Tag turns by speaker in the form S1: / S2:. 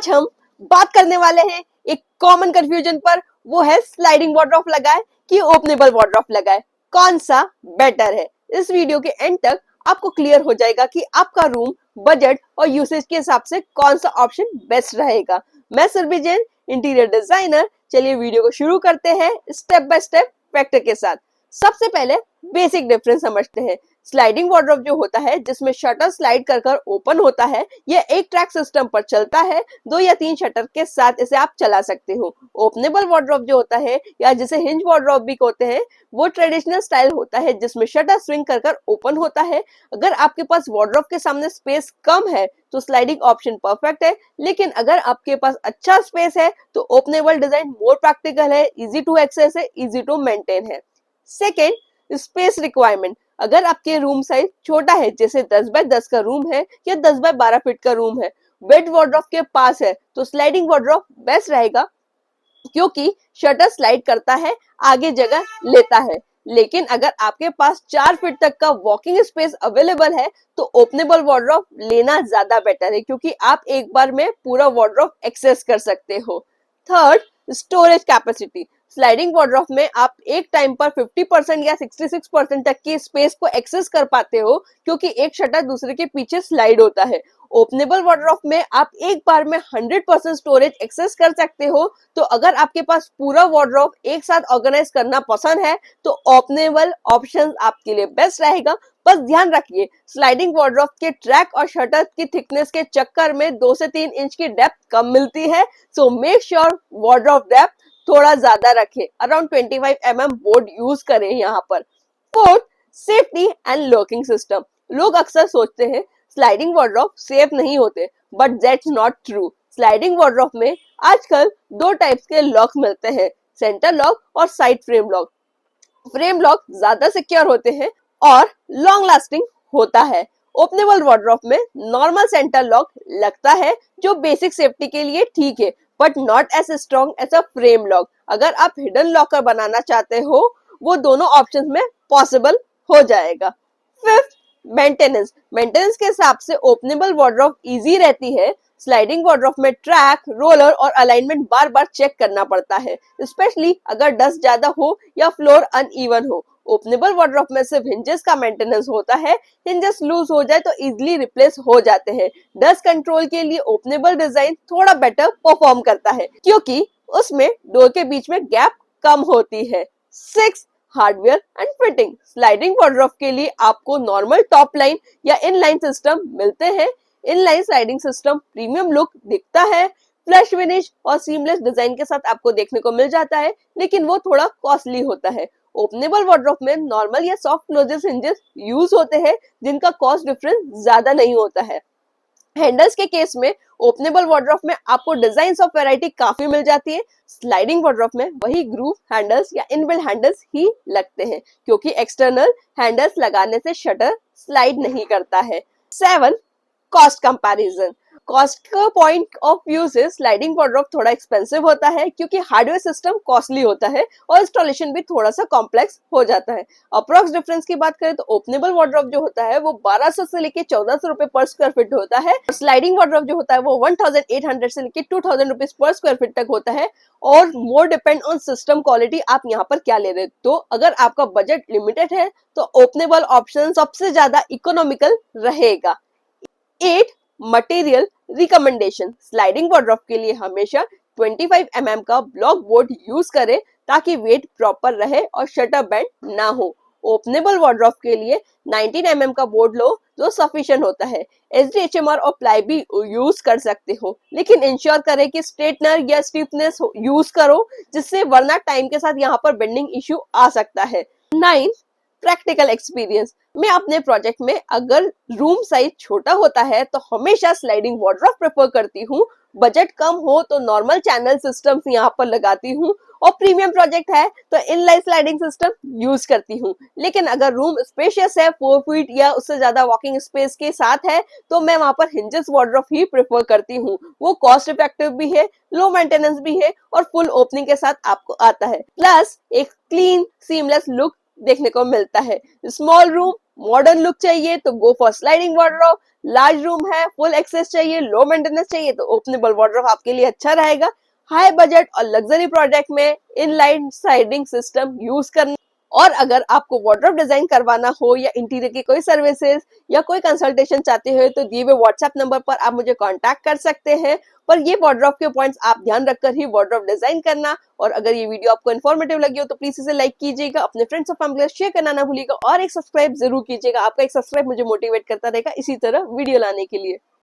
S1: आज हम बात करने वाले हैं एक कॉमन कंफ्यूजन पर, वो है स्लाइडिंग वार्डरोब लगाए कि ओपनेबल वार्डरोब लगाए, कौन सा बेटर है। इस वीडियो के एंड तक आपको क्लियर हो जाएगा कि आपका रूम बजट और यूसेज के हिसाब से कौन सा ऑप्शन बेस्ट रहेगा। मैं सुरभि जैन, इंटीरियर डिजाइनर। चलिए वीडियो को शुरू करते हैं स्टेप बाय स्टेप फैक्टर के साथ। सबसे पहले बेसिक डिफरेंस समझते हैं। स्लाइडिंग वार्डरोब जो होता है जिसमें शटर स्लाइड कर कर ओपन होता है, यह एक ट्रैक सिस्टम पर चलता है। 2 या 3 शटर के साथ इसे आप चला सकते हो। ओपनेबल वार्डरोब जो होता है या जिसे हिंज वार्डरोब भी कहते हैं, वो ट्रेडिशनल स्टाइल होता है जिसमें शटर स्विंग कर कर ओपन होता है। अगर आपके पास वार्डरोब के सामने स्पेस कम है तो स्लाइडिंग ऑप्शन परफेक्ट है, लेकिन अगर आपके पास अच्छा स्पेस है तो ओपनेबल डिजाइन मोर प्रैक्टिकल है, इजी टू एक्सेस है, इजी टू मेंटेन है। Second, space requirement. अगर आपके रूम साइज छोटा है, जैसे 10 बाय 10 का रूम है या 10 बाय 12 फीट का रूम है, बेड वार्डरोब के पास है, तो स्लाइडिंग वार्डरोब बेस्ट रहेगा क्योंकि शटर स्लाइड करता है, आगे जगह लेता है। लेकिन अगर आपके पास 4 फीट तक का वॉकिंग स्पेस अवेलेबल है तो ओपनेबल वार्डरोब लेना ज्यादा बेटर है, क्योंकि आप एक बार में पूरा वार्डरोब एक्सेस कर सकते हो। Third, storage capacity. Sliding wardrobe में आप एक टाइम पर 50% या 66% तक की स्पेस को एक्सेस कर पाते हो, क्योंकि एक शटर दूसरे के पीछे स्लाइड होता है। ओपनेबल वार्डरोब में आप एक बार में 100% स्टोरेज एक्सेस कर सकते हो। तो अगर आपके पास पूरा वार्डरोब एक साथ ऑर्गेनाइज करना पसंद है तो ओपनेबल ऑप्शन आपके लिए बेस्ट रहेगा। बस ध्यान रखिए, स्लाइडिंग वार्डरोब के ट्रैक और शटर की थिकनेस के चक्कर में 2 से 3 इंच की डेप्थ कम मिलती है। So make sure wardrobe depth थोड़ा ज्यादा रखें, अराउंड 25 mm बोर्ड यूज करें यहाँ पर। Fourth, safety and locking system. लोग अक्सर सोचते हैं स्लाइडिंग वार्डरोब सेफ नहीं होते, but that's not true. Sliding wardrobe में आजकल 2 टाइप्स के लॉक मिलते हैं, सेंटर लॉक और side frame lock. Frame lock ज्यादा सिक्योर होते हैं और लॉन्ग लास्टिंग होता है। ओपनेबल वार्डरोब में नॉर्मल सेंटर लॉक लगता है जो बेसिक सेफ्टी के लिए ठीक है, but not as strong as a frame lock. अगर आप हिडन लॉकर बनाना चाहते हो, वो दोनों ऑप्शंस में पॉसिबल हो जाएगा। Fifth, maintenance. मेंटेनेंस के हिसाब से ओपनेबल वार्डरोब इजी रहती है। स्लाइडिंग वार्डरोब में ट्रैक, रोलर और अलाइनमेंट बार बार चेक करना पड़ता है, स्पेशली अगर डस्ट ज्यादा हो या फ्लोर अनइवन हो। ओपनेबल वार्डरोब में सिर्फ हिंजेस का मेंटेनेंस होता है। हिंजेस लूज हो जाए तो इजीली रिप्लेस हो जाते हैं। डस्ट कंट्रोल के लिए ओपनेबल डिजाइन थोड़ा बेटर परफॉर्म करता है, क्योंकि उसमें डोर के बीच में गैप कम होती है। 6, hardware and fitting. Sliding wardrobe के लिए आपको नॉर्मल टॉप लाइन या इनलाइन सिस्टम मिलते हैं। Inline sliding system premium look दिखता है, फ्लैश फिनिश और सीमलेस डिजाइन के साथ आपको देखने को मिल जाता है, लेकिन वो थोड़ा कॉस्टली होता है। ओपनेबल वार्डरोब में नॉर्मल या सॉफ्ट क्लोजेस हिंजेस यूज होते हैं, जिनका कॉस्ट डिफरेंस ज्यादा नहीं होता है। हैंडल्स के केस में ओपनेबल वार्डरोब में आपको डिजाइन ऑफ वैरायटी काफी मिल जाती है। स्लाइडिंग वार्डरोब में वही ग्रूव हैंडल्स या इनबिल्ट हैंडल्स ही लगते हैं, क्योंकि एक्सटर्नल हैंडल्स लगाने से शटर स्लाइड नहीं करता है। 7, कॉस्ट कंपैरिजन। कॉस्ट का पॉइंट ऑफ व्यू से स्लाइडिंग वार्डरोब थोड़ा एक्सपेंसिव होता है, क्योंकि हार्डवेयर सिस्टम कॉस्टली होता है और इंस्टॉलेशन भी थोड़ा सा कॉम्प्लेक्स हो जाता है। अप्रॉक्स डिफरेंस की बात करें तो ओपनेबल वार्डरोब जो होता है वो 1200 से लेके 1400 रुपए पर स्क्वायर फीट होता है, और स्लाइडिंग वार्डरोब जो होता है वो 1800 से लेके 2000 रुपीज पर स्क्वायर फीट तक होता है। और मोर डिपेंड ऑन सिस्टम क्वालिटी, आप यहाँ पर क्या ले रहे हो। तो अगर आपका बजट लिमिटेड है तो ओपनेबल ऑप्शन सबसे ज्यादा इकोनॉमिकल रहेगा। 8, मटेरियल रिकमेंडेशन। स्लाइडिंग वार्डरोब के लिए हमेशा 25 mm का ब्लॉक बोर्ड यूज करें, ताकि वेट प्रॉपर रहे और शटर बेंड ना हो। ओपनेबल वार्डरोब के लिए 19 mm का बोर्ड लो जो सफिशिएंट होता है। HDHMR और प्लाई भी यूज कर सकते हो, लेकिन इंश्योर करें कि स्ट्रेटनर या स्टिफनेस यूज करो, जिससे वरना टाइम के साथ यहाँ पर बेंडिंग इश्यू आ सकता है। 9, प्रैक्टिकल एक्सपीरियंस। मैं अपने प्रोजेक्ट में अगर रूम साइज छोटा होता है तो हमेशा स्लाइडिंग वार्डरोब प्रेफर करती हूँ। बजट कम हो तो नॉर्मल चैनल सिस्टम्स यहाँ पर लगाती हूँ, और प्रीमियम प्रोजेक्ट है तो इनलाइन स्लाइडिंग सिस्टम यूज करती हूँ। लेकिन अगर रूम स्पेशियस है, 4 फीट या उससे ज्यादा वॉकिंग स्पेस के साथ है, तो मैं वहां पर हिंजेस वार्डरोब ही प्रेफर करती हूँ। वो कॉस्ट इफेक्टिव भी है, लो मेंटेनेंस भी है और फुल ओपनिंग के साथ आपको आता है। प्लस एक क्लीन सीमलेस लुक देखने को मिलता है। स्मॉल रूम मॉडर्न लुक चाहिए तो go for sliding wardrobe, large room है, फुल एक्सेस चाहिए, लो मेंटेनेंस चाहिए तो ओपनेबल वार्डरोब आपके लिए अच्छा रहेगा। हाई बजट और लग्जरी प्रोजेक्ट में इनलाइन स्लाइडिंग सिस्टम यूज करना। और अगर आपको वार्डरोब डिजाइन करवाना हो या इंटीरियर की कोई सर्विसेज या कोई कंसल्टेशन चाहते हो तो दिए हुए व्हाट्सएप नंबर पर आप मुझे कांटेक्ट कर सकते हैं। पर ये वार्डरोब के पॉइंट्स आप ध्यान रखकर ही वार्डरोब डिजाइन करना। और अगर ये वीडियो आपको इन्फॉर्मेटिव लगी हो तो प्लीज इसे लाइक कीजिएगा, अपने फ्रेंड्स और फैमिली शेयर करना ना भूलिएगा और एक सब्सक्राइब जरूर कीजिएगा। आपका एक सब्सक्राइब मुझे मोटिवेट करता रहेगा इसी तरह वीडियो लाने के लिए।